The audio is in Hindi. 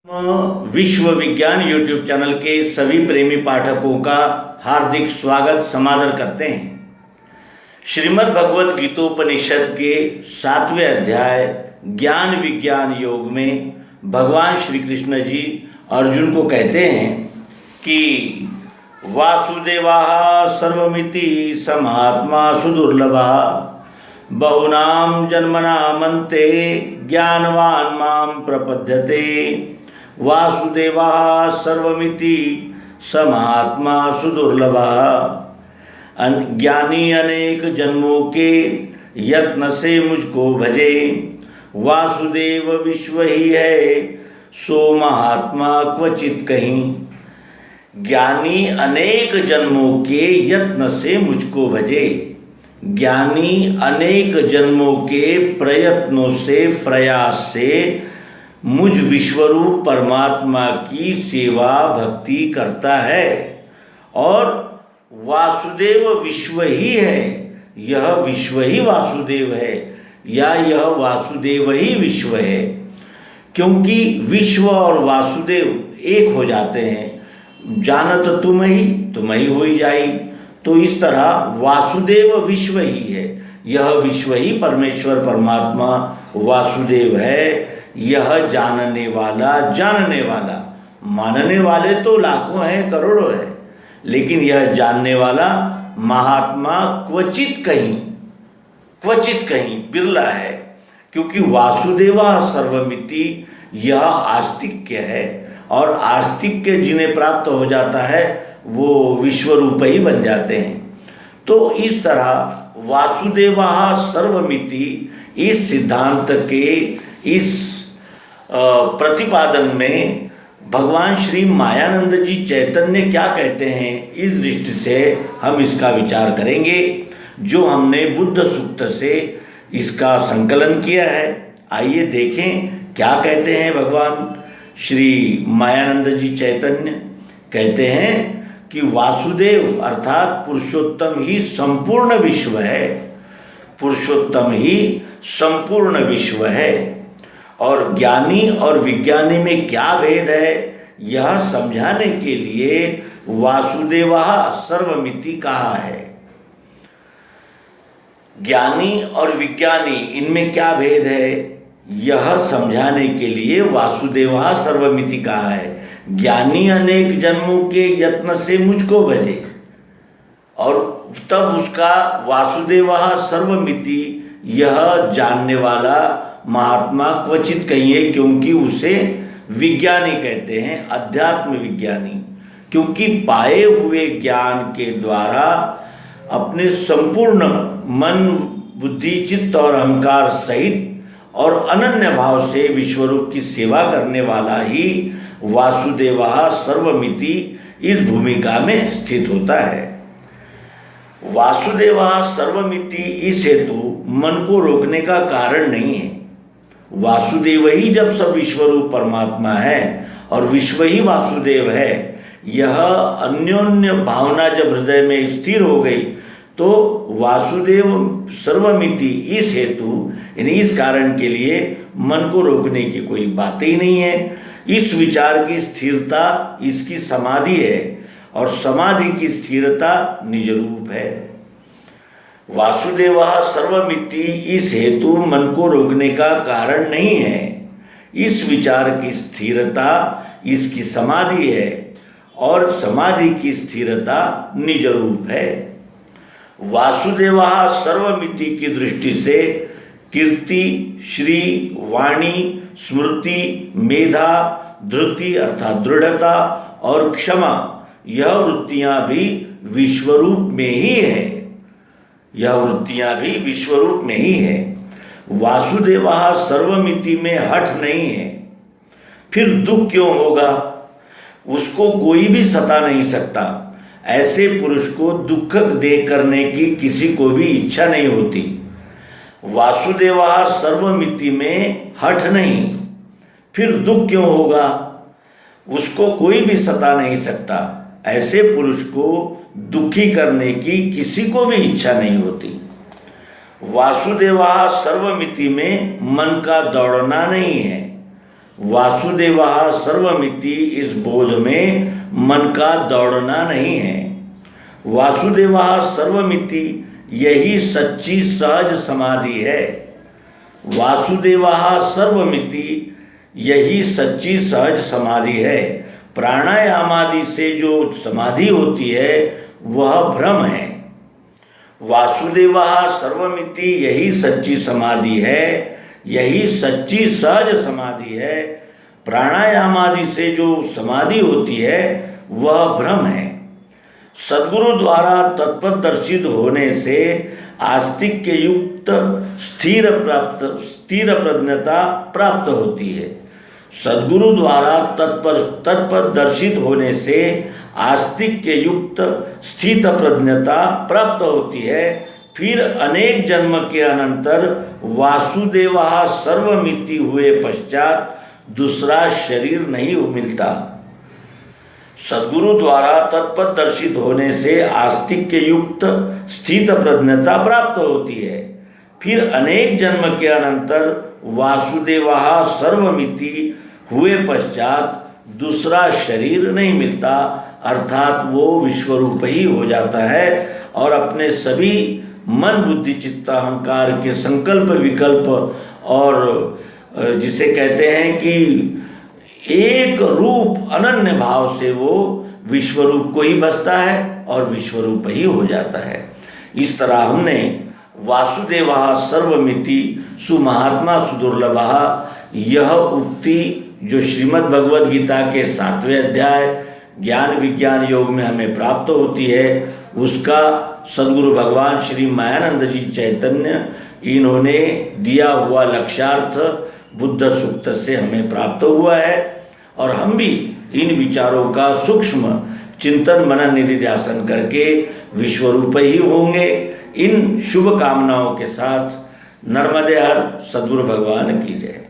विश्व विज्ञान यूट्यूब चैनल के सभी प्रेमी पाठकों का हार्दिक स्वागत समादर करते हैं। श्रीमद् भगवत गीतोपनिषद के 7वें अध्याय ज्ञान विज्ञान योग में भगवान श्री कृष्ण जी अर्जुन को कहते हैं कि वासुदेवा सर्वमिति समात्मा सुदुर्लभा बहुनाम जन्मनामन्ते ज्ञानवान माम प्रपद्यते। वासुदेवा सर्वमिति समात्मा सुदुर्लभा ज्ञानी अनेक जन्मों के यत्न से मुझको भजे। वासुदेव विश्व ही है सो महात्मा क्वचित कहीं। ज्ञानी अनेक जन्मों के यत्न से मुझको भजे। ज्ञानी अनेक जन्मों के प्रयत्नों से प्रयास से मुझ विश्वरूप परमात्मा की सेवा भक्ति करता है। और वासुदेव विश्व ही है, यह विश्व ही वासुदेव है या यह वासुदेव ही विश्व है, क्योंकि विश्व और वासुदेव एक हो जाते हैं। जानत तुम ही हो ही जाई। तो इस तरह वासुदेव विश्व ही है, यह विश्व ही परमेश्वर परमात्मा वासुदेव है। यह जानने वाला, मानने वाले तो लाखों हैं, करोड़ों हैं, लेकिन यह जानने वाला महात्मा क्वचित कहीं बिरला है, क्योंकि वासुदेवा सर्वमिति यह आस्तिक्य है, और आस्तिक्य जिन्हें प्राप्त हो जाता है वो विश्वरूप ही बन जाते हैं। तो इस तरह वासुदेवा सर्वमिति इस सिद्धांत के इस प्रतिपादन में भगवान श्री मायानंद जी चैतन्य क्या कहते हैं, इस दृष्टि से हम इसका विचार करेंगे, जो हमने बुद्ध सूक्त से इसका संकलन किया है। आइए देखें क्या कहते हैं भगवान श्री मायानंद जी चैतन्य। कहते हैं कि वासुदेव अर्थात पुरुषोत्तम ही संपूर्ण विश्व है, पुरुषोत्तम ही संपूर्ण विश्व है। और ज्ञानी और विज्ञानी में क्या भेद है, यह समझाने के लिए वासुदेवा सर्वमिति कहा है। ज्ञानी और विज्ञानी इनमें क्या भेद है, यह समझाने के लिए वासुदेवा सर्वमिति कहा है। ज्ञानी अनेक जन्मों के यत्न से मुझको भजे, और तब उसका वासुदेवा सर्वमिति यह जानने वाला महात्मा क्वचित कहिए, क्योंकि उसे विज्ञानी कहते हैं, अध्यात्म विज्ञानी, क्योंकि पाए हुए ज्ञान के द्वारा अपने संपूर्ण मन बुद्धि चित्त और अहंकार सहित और अनन्य भाव से विश्वरूप की सेवा करने वाला ही वासुदेवा सर्वमिति इस भूमिका में स्थित होता है। वासुदेवा सर्वमिति इस हेतु मन को रोकने का कारण नहीं है। वासुदेव ही जब सब विश्वरूप परमात्मा है और विश्व ही वासुदेव है, यह अन्योन्य भावना जब हृदय में स्थिर हो गई तो वासुदेव सर्वमिति इस हेतु यानी इस कारण के लिए मन को रोकने की कोई बात ही नहीं है। इस विचार की स्थिरता इसकी समाधि है, और समाधि की स्थिरता निज रूप है। वासुदेवा सर्वमिति इस हेतु मन को रोकने का कारण नहीं है। इस विचार की स्थिरता इसकी समाधि है, और समाधि की स्थिरता निज रूप है। वासुदेवा सर्वमिति की दृष्टि से कीर्ति, श्री, वाणी, स्मृति, मेधा, धृति अर्थात दृढ़ता और क्षमा, यह वृत्तियां भी विश्वरूप में ही है, यह वृत्तियां भी विश्वरूप में ही है। वासुदेवा सर्वमिति में हठ नहीं है, फिर दुख क्यों होगा, उसको कोई भी सता नहीं सकता। ऐसे पुरुष को दुख दे करने की किसी को भी इच्छा नहीं होती। वासुदेवा सर्वमिति में हठ नहीं, फिर दुख क्यों होगा, उसको कोई भी सता नहीं सकता। ऐसे पुरुष को दुखी करने की किसी को भी इच्छा नहीं होती। वासुदेवा सर्वमिति में मन का दौड़ना नहीं है, वासुदेवः सर्वमिति इस बोध में मन का दौड़ना नहीं है। वासुदेवः सर्वमिति यही सच्ची सहज समाधि है। वासुदेवः सर्वमिति यही सच्ची सहज समाधि है। प्राणायाम आदि से जो समाधि होती है वह भ्रम है। वासुदेवः सर्वमिति यही सच्ची समाधि है, यही सच्ची सहज समाधि है। प्राणायाम आदि से जो समाधि होती है वह भ्रम है। सद्गुरु द्वारा तत्पदर्शित होने से आस्तिक के युक्त स्थिर प्रज्ञता प्राप्त होती है। सद्गुरु द्वारा तत्पदर्शित होने से आस्तिक के युक्त स्थित प्रज्ञता प्राप्त होती है। फिर अनेक जन्म के अनंतर वासुदेवः सर्वमिति हुए पश्चात दूसरा शरीर नहीं मिलता। सद्गुरु द्वारा तत्पदर्शित होने से आस्तिक के युक्त स्थित प्रज्ञता प्राप्त होती है। फिर अनेक जन्म के अनंतर वासुदेवः सर्वमिति हुए पश्चात दूसरा शरीर नहीं मिलता, अर्थात वो विश्वरूप ही हो जाता है और अपने सभी मन बुद्धि चित्त अहंकार के संकल्प विकल्प और जिसे कहते हैं कि एक रूप अनन्य भाव से वो विश्वरूप को ही बसता है और विश्वरूप ही हो जाता है। इस तरह हमने वासुदेवः सर्वमिति सुमहात्मा सुदुर्लभः यह उक्ति जो श्रीमद् भगवद गीता के 7वें अध्याय ज्ञान विज्ञान योग में हमें प्राप्त होती है, उसका सद्गुरु भगवान श्री मायानंद जी चैतन्य इन्होंने दिया हुआ लक्ष्यार्थ बुद्ध सूक्त से हमें प्राप्त हुआ है और हम भी इन विचारों का सूक्ष्म चिंतन मनन निधिध्यासन करके विश्वरूप ही होंगे। इन शुभ कामनाओं के साथ नर्मदे हर सद्गुरु भगवान की जय।